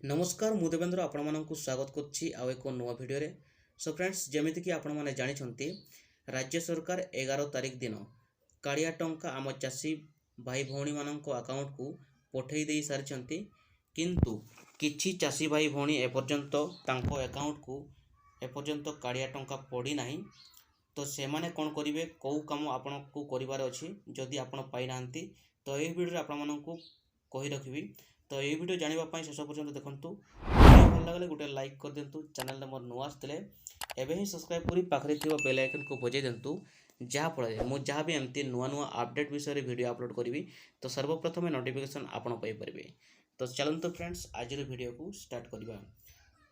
नमस्कार मु देवेंद्र आपको स्वागत करुच्ची आउ एक नुआ भिडियो सो फ्रेंड्स जमीक आपण मैंने जानते राज्य सरकार 11 तारिख दिन कालिया टंका आम चाषी भाई भौणी मान अकाउंट को पठे दे सारी किंतु किछि चाषी भाई भौणी एपर्यंत अकाउंट को एपर्यंत कालिया टंका पड़ी ना तो से माने कौन करेंगे कौ कम आपन को करिवार अछि जदि आपण पाई नांती तो ये वीडियो आपण को कहि रखिबी। तो ये वीडियो जानापी शेष पर्यंत देखूँ वीडियो भल लगे गोटे लाइक कर दिंतु चैनल मोर नुआ आसते एवं ही सब्सक्राइब कर पाखे थी बेल आइकन को बजाई दिंतु जहाँफल मुझे जहाँ भी एमती नुआ नुआ अपडेट विषय में वीडियो अपलोड करी तो सर्वप्रथम नोटिफिकेशन आपड़ पाइपर। तो चलते फ्रेंड्स आज वीडियो को स्टार्ट करवा।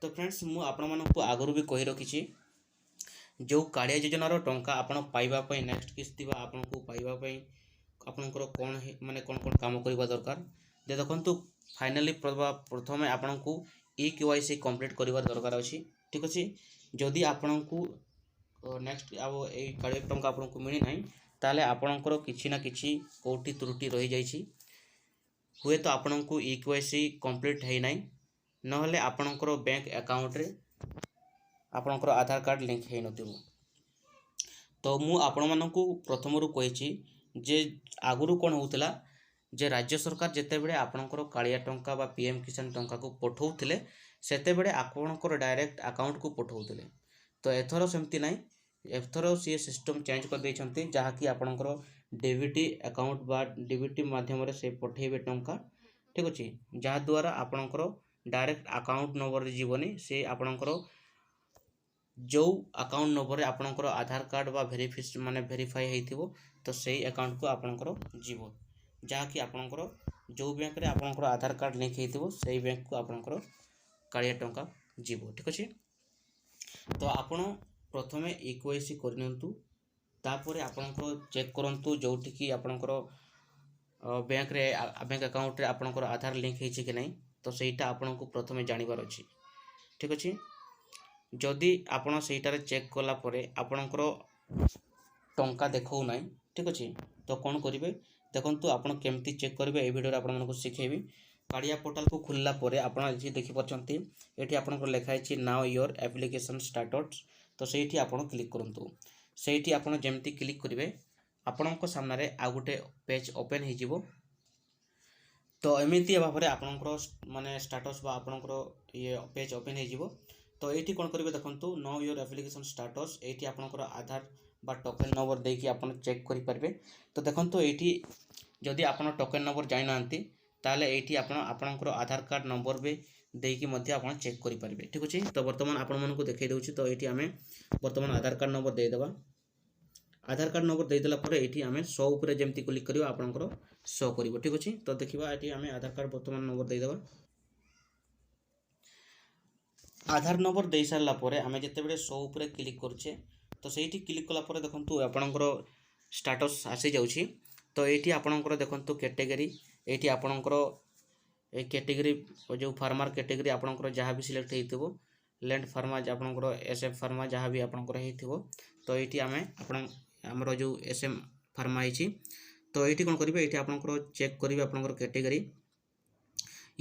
तो फ्रेंड्स मुझे आपण आगुरी भी कही रखी जो कालिया योजनार टंका आपड़ पाइबापी नेक्स्ट किस्ती आपन को पाइबापी आपंकर कौन माने कौन कौन काम करवा दरकार देखु फाइनाली प्रथम आपन को KYC कंप्लीट करवा दरकार अच्छी ठीक अच्छे। जदि आपन को नेक्स्ट अब ये कालिया टंका आपन को मिली ना ताले आपणकर किछि ना किछि कोठी त्रुटि रही जाइछि हुए तो आपन को KYC कंप्लीट है ना नहले आपणकर बैंक अकाउंट रे आपणकर आधार कार्ड लिंक है नथिबो। तो मु आपण मानकु प्रथमरु कहिछि जे आगुरु कोन होउतला जे राज्य सरकार जितेबले आपणकर कालिया टंका बा PM किसान टंका को पठाउथिले सेतेबले आपणकर डायरेक्ट अकाउंट को पठाउथिले। तो एथरो सेमती नाही एथरो सी सिस्टम चेंज कर दैछन्ते जहा कि आपणकर डीबीटी अकाउंट बा डीबीटी माध्यम रे से पठेबे टंका ठीक अछि जहा द्वारा आपणकर डायरेक्ट अकाउंट नंबर रे जीवनी से आपणकर जो अकाउंट नंबर आपणकर आधार कार्ड बा वेरीफाई हेइथिबो तो सेही अकाउंट को आपणकर जीवो जहा कि आपणकर जो बैंक रे आपणकर आधार कार्ड लिंक हेइथिबो सेही बैंक को आपणकर कालिया टंका जीवो ठीक अछि। तो आपण प्रथमे KYC करनियंतु तापरे आपणकर चेक करंतु जोठी कि आपणकर बैंक अकाउंट रे आपणकर आधार लिंक हेछि कि नै तो सेहीटा आपण को प्रथमे जानिबार अछि ठीक अछि। जदि आपण सेहीटारे चेक कला परे आपणकर टंका देखौ नै ठीक अछि तो कोन करिवे देखंतु आपण केमती चेक करिवे ए वीडियो रे आपण मानको सिखेबी। कालिया पोर्टल को खुलला परे आपण जे देखि परछंती एठी आपणकर लेखा अछि नाउ योर एप्लीकेशन स्टेटस तो सेठी आपण क्लिक करंतु सेठी आपण जेमती क्लिक करिवे आपणको सामने रे आ गुटे पेज ओपन हे जिवो। तो एमिति भाबरे आपणकर माने स्टेटस बा आपणकर ये पेज ओपन हे जिवो। तो एठी कोन करिवे देखंतु नाउ योर एप्लीकेशन स्टेटस एठी आपणकर आधार बा टोकन नंबर देकी आपण चेक करि परबे। तो देखंतु एठी जदि आपण टोकन नंबर जानि नांती ताले एठी आपणकर आधार कार्ड नंबर बे देकी मध्ये आपण चेक करि परबे ठीक अछि। तो वर्तमान आपण मन को देखाइ दउछि तो एठी हमें वर्तमान आधार कार्ड नंबर दे देबा। आधार कार्ड नंबर दे देला परे एठी हमें 100 ऊपर जेमती क्लिक करियो आपणकर 100 करिवो ठीक अछि। तो देखिबा एठी हमें आधार कार्ड वर्तमान नंबर दे देबा। आधार नंबर दे सारला परे हमें जते बेले 100 ऊपर क्लिक करछे तो सेठी क्लिक कला परे देखंतु आपणकर स्टेटस आसी जाउछि। तो एठी आपणकर देखंतु कैटेगरी एठी आपणकर ए कैटेगरी जो फार्मर कैटेगरी आपणकर जहाँ भी सिलेक्ट हेइथिबो लैंड फार्मा आपणकर SF फार्मा जहाँ भी आपणकर हेइथिबो तो एठी हमें आपण हमरो जो SM फार्मा हिची तो एठी कोन करिवे एठी आपणकर चेक करिवे आपणकर कैटेगरी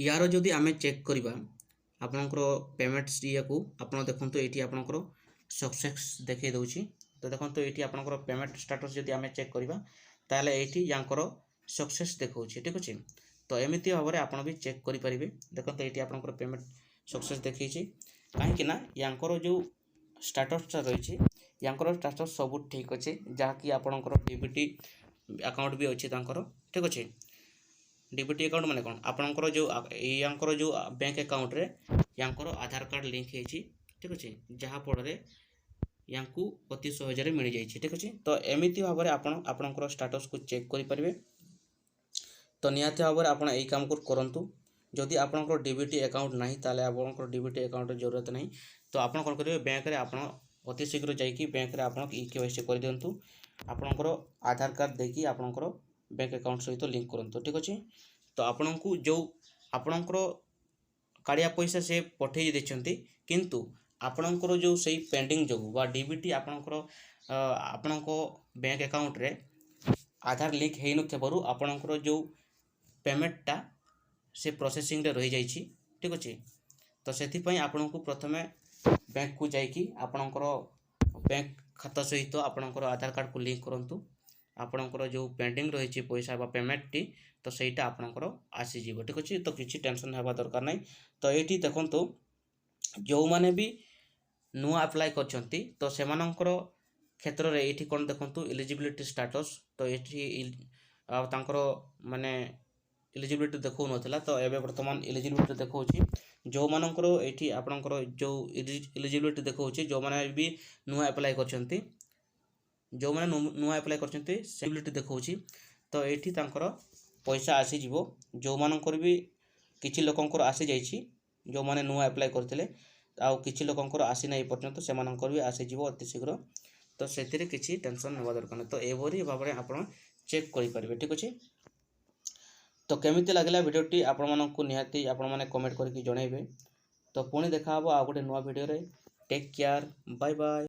यारो जदि हमें चेक करिवा आपणकर पेमेंट्स ये को आपण देखंतु एठी आपणकर सक्सेस देखै दउछि। तो देखंतु एठी आपणकर पेमेंट स्टेटस जदि हमें चेक करिवा ताले एठी यांकर सक्सेस देखौछि ठीक अछि। तो एमिति भाबरे आपण भी चेक करि परिबे देखंतु एठी आपणकर पेमेंट सक्सेस देखैछि काहे कि ना यांकर जो स्टेटस रहिछि यांकर स्टेटस सब ठीक अछि जहा कि आपणकर डीबीटी अकाउंट भी अछि तांकर ठीक अछि। डीबीटी अकाउंट माने कोन आपणकर जो यांकर जो बैंक अकाउंट रे यांकर आधार कार्ड लिंक हेछि ठीक अछि जहा पड़े यांकु अति सहज रे मिल जाइछि ठीक अछि। तो एमिति भाबरे आपणकर स्टेटस को चेक करि परिबे। तो निहाती भाबरे आपण एई काम को करंतु जदि आपणकर डीबीटी अकाउंट नाही ताले आपणकर डीबीटी अकाउंट जरूरत नाही तो आपण कोन करिवे बैंक रे आपण अति शीघ्र जाइकी बैंक रे आपण KYC कर दियंतु आपणकर आधार कार्ड देकी आपणकर बैंक अकाउंट सहित लिंक करंतु ठीक अछि। तो आपणकु जो आपणकर कालिया पैसा से पठेई देछंती किंतु आपणकर जो सही पेंडिंग जो बा डीबीटी आपणकर आपणको बैंक अकाउंट रे आधार लिंक हेइ न थेबरु आपणकर जो पेमेंट टा से प्रोसेसिंग रे रही जाइछि ठीक अछि। तो से आपको प्रथम बैंक को जाइए आपणकर बैंक खाता सहित आपणकर आधार कार्ड को लिंक करूँ आपणकर जो पेंडिंग रही पैसा पेमेंट टी तो सहीटा आपणकर आसीज ठीक अच्छे। तो किसी टेंशन होगा दरकार नहीं। तो ये देखो जो मैंने भी नुआ अप्लाई करछंती तो सेमानंकर क्षेत्र में ये कौन देखो एलिजिबिलिटी स्टाटस तो ये तांकर माने एलिजिबिलिटी देखो नथिला तो एबे वर्तमान एलिजिबिलिटी देखौछि जो मानकर एठी आपनकर जो एलिजिबिलिटी देखौछि जो माने भी नुआ अप्लाई करछंती जो माने नुआ अप्लाई करछंती एलिजिबिलिटी देखौछि तो एठी तांकर पैसा आसी जिवो जो मानकर भी किछि लोकंकर आसी जाइछि जो माने नुआ अप्लाई करथिले आउ किछि लोकंकर आसी नै पर्यंत से मानकर भी आसी जिवो अति शीघ्र। तो सेतिरे किछि टेंशन नेबा दरकार नै। तो एभरी भाबरे आपण चेक करि परिबे ठीक अछि। तो केमिति लागला वीडियोटी आपण मानकु निहाती आपण माने कमेंट करके जणाइबे। तो पुणी देखा हबो आ गोटे नुआ वीडियो रे। Take care bye bye.